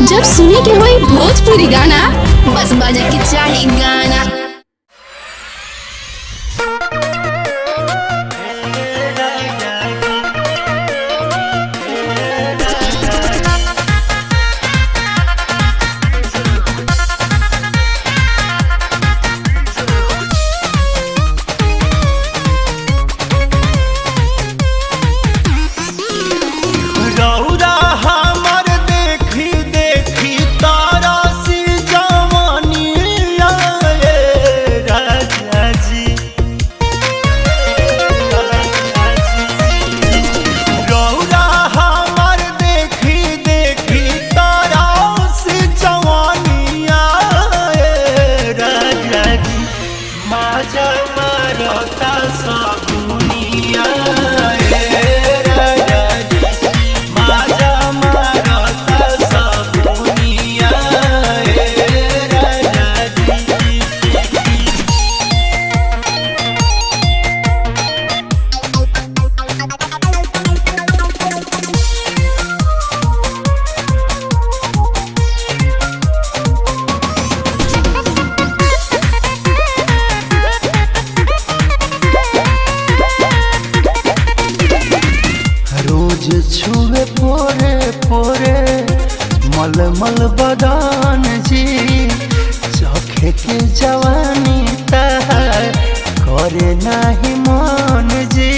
जब सुने के होई भोजपुरी गाना, बस बजे के चाही गाना। छुए पोरे पोरे मलमल बदान जी, चखे के जवानी तहार करे नाही मन जी,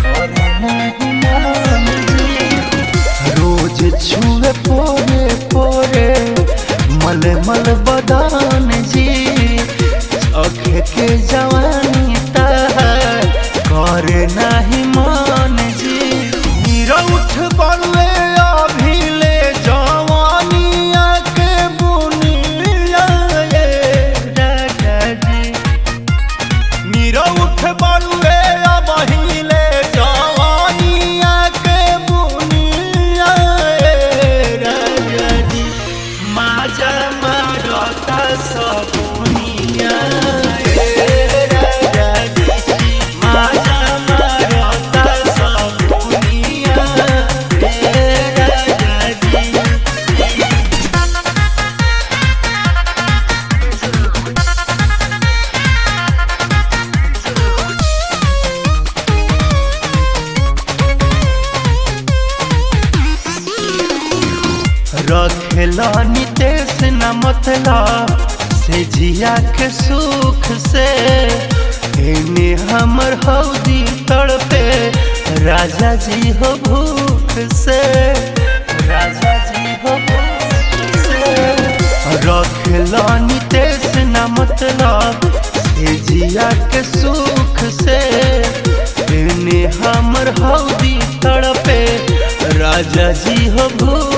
करे नाही मन जी। रोज छुए पोरे पोरे मलमल बदान जी, चखे के जवानी तहार करे नाही मन जी। उठ बड़ुए अभिले जवानिया के बुनिया राजा जी, मीरा उठ बड़ुए अभिले जवानिया के बुनिया राजा जी। माजा मारता सबुनिया राजा जी, माजा मारता सबुनिया। रखेला नितेश न मतलब से जिया के सुख से, एने हमर हौदी तड़पे राजा जी हो भूख से, राजा जी हो भूख से। रखेला नितेश न मतलब से जिया के सुख से, एने हमर हौदी तड़पे राजा जी हो भूख